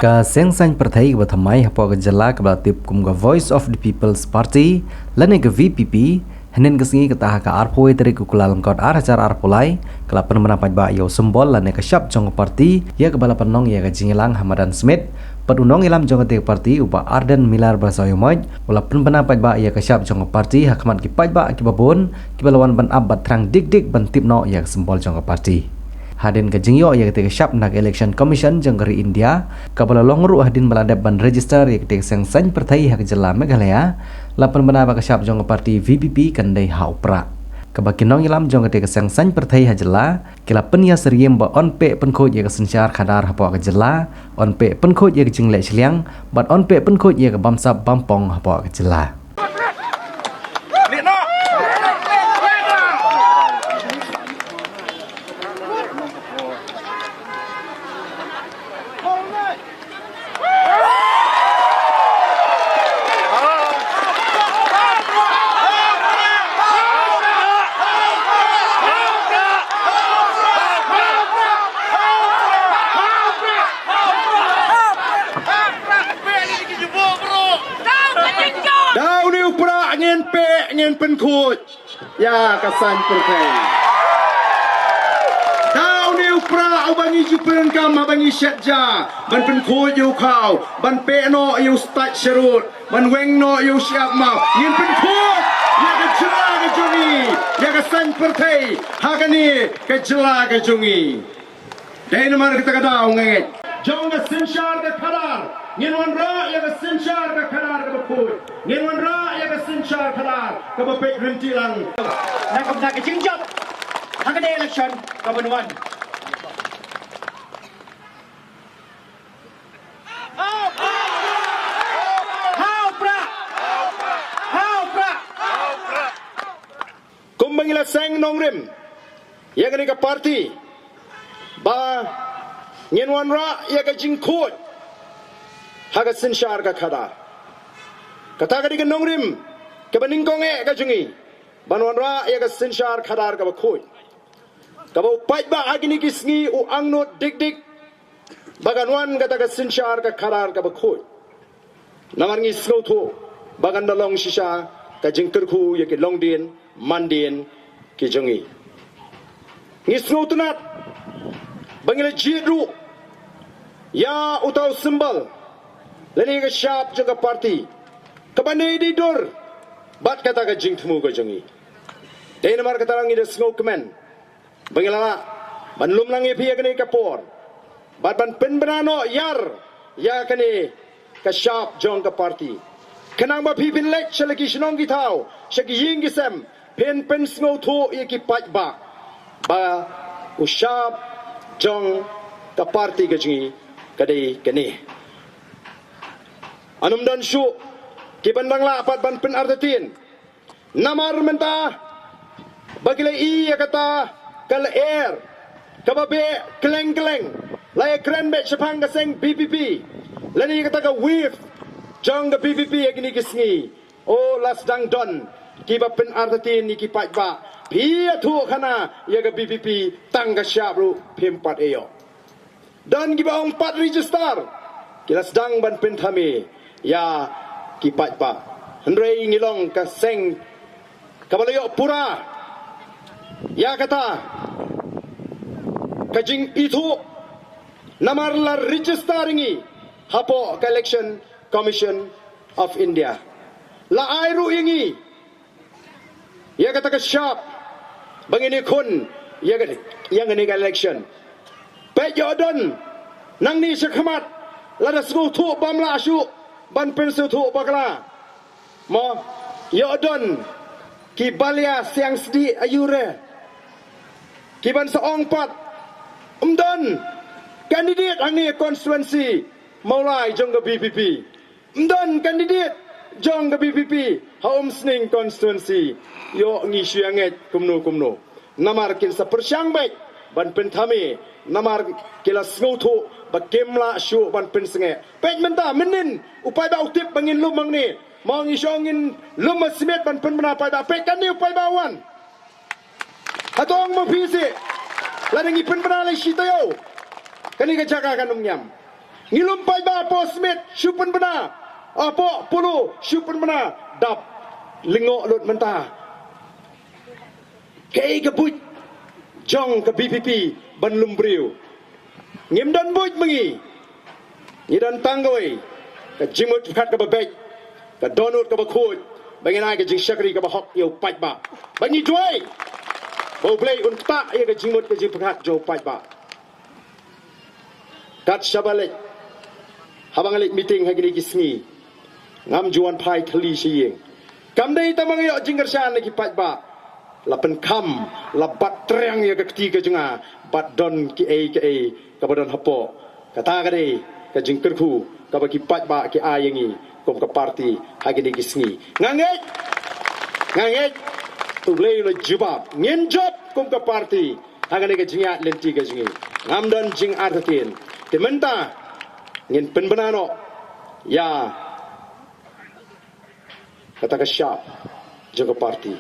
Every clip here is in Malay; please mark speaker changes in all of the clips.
Speaker 1: Ka sengsan perthai ke thamai hapo ke jala ke balatip kum ga Voice of the People's Party lane ke VPP henen ke singi ke taha ka arpoi teri ku kulalong kot acara arpolai kelapan menapat ba yo sembol lane ke syap jong parti ya ke balapan nong ya ke jingilang Hamadan Smith padunong ilam jong ke parti upa Arden Milar Basoyomoj walaupun penapat ba ya ke syap jong parti hakamat ki paj ba ki babon ki balawan ban abad terang dik ban tipno ya ke sembol jong parti hadin ke jingyo ya ketika syap nak election commission jenggeri India kabala longru hadin baladap ban register ya ketika sengsan pertai hak jela Meghalaya lapan benaba ke syap jong parti VPP kandai haupra kebakinong ilam jong ketika sengsan pertai hak jela kila penya seriem ba onpe penkot ya ke sensyar kadar hapo ke jela onpe penkot ya ke jinglek seliang bat onpe penkot ya ke bamsap bampong hapo ke jela.
Speaker 2: Ngin penkut ya kasan perkai dau ni upra abangi jupen kam abangi syatja ban penkut yu kau ban pe no yu stat syarut ban weng no yu siap mau ngin penkut ya kejela ke jungi ya kasan perkai hagani kejela ke jungi dai nomor kita kadau ngit jong ke sensyar ke kadar Nginwan ra ya ke sensyar ke kadar ke beput. Nginwan ra ya ke sensyar kadar ke bepek rintilang.
Speaker 3: Nak kebenar ke jingjap. Hangga day election ke benuan.
Speaker 2: Kumbangila seng nongrim. Ya ke parti. Ba nginwan ra ya ke jingkut. Hagat sensyar ka khada kata ka di nongrim ke baningkong ka jungi banwan ra ya ka sensyar khadar ka bakhoi ka ba paj ba agini kisngi u angno dik baganwan kata ka sensyar ka khadar ka bakhoi namar ngi snotho bagan dalong shisha ka jingker khu ya ke longdin mandin ki jungi ngi snotunat bangila jidru ya utau simbal lani ke syap juga parti kabandai di dor bat kata ke jing temu ke jengi dai namar kata rangi de snow kemen bangilala ban lum langi pia kene kapor bat ban pen benano yar ya kene ke syap jong ke parti kenang ba pipin lek selagi senong kitau segi ying gisem pen snow tho ye ki paj ba usyap jong ke parti ke jengi kadai kene Anum dan syuk kiban bangla apat ban pen artetin namar menta bagile i kata kal air kababe keleng lay kren be chapang gaseng BPP lani kata ka wave jong ga BPP agni kisngi o las dang don kiba pen artetin ni kipat ba pia thu khana ya ga BPP tang ga syapru pempat eyo dan kiba ong pat register kilas dang ban pen thame ya kipat pa hendrei ngilong ka seng kabalayo pura ya kata kajing itu namar la register ringi hapo ka election commission of India la airu ingi ya kata ka syap bangini kun ya kata yang ini ka election pe jodon nang ni sekhamat la da sgu thu bam la asyu ban pensu thu bakla mo yodon ki balia siang sedi ayure ki ban seong pat umdon kandidat angi konstituensi maulai jong ke BPP umdon kandidat jong ke BPP haum sning konstituensi yo ngi syuanget kumno namar kin sa persyang baik ban penthame namar kila sngoto bakemla syu ban pensenge pej menta menin upai ba utip bangin lumang ni mau ngisongin lumas simet ban pen bana pai ba pej kan ni upai bawan atong mo pisi Ladang ipin benalai sitayo. Kani ka jaga kanung nyam. Ngilumpai ba po smith syupun bena. Apo pulu syupun bena. Dap lingok lut mentah. Kei kebut jong ke BPP ban lumbriu. Ngim dan buj mengi. Ngidan tanggoi. Ka jimut kat ka babek. Ka donut ka bakut. Bangin ai ka jing syakri ka bahok yo pait ba. Bangi duai. Bau blai un tak ya ka jimut ka jing pekat jo pait ba. Kat syabalik. Habang alik meeting hari ni kisngi. Ngam juan pai thali siyeng. Kam dai tamang yo jing kersan lagi pait ba. Lapen kam labat terang ya ke ketiga jenga bat don ki a kabadon hapo kata kade ka jing kerku ka bagi pat ba ki ayengi kom ka parti hagi di kisngi nganget tu lei lo jubab ngin job kom ka parti hagi ka jinga lenti ka jingi ngam don jing artin dementa ngin penbenano ya kata ka syap jaga parti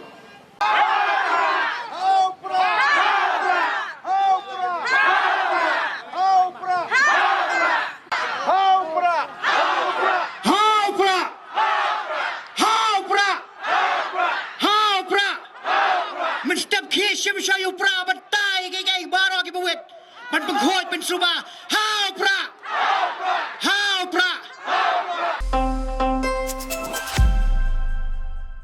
Speaker 3: Menstep kisah saya pra bantai gay baro ki buwet. Ban pengkhoi pen suba.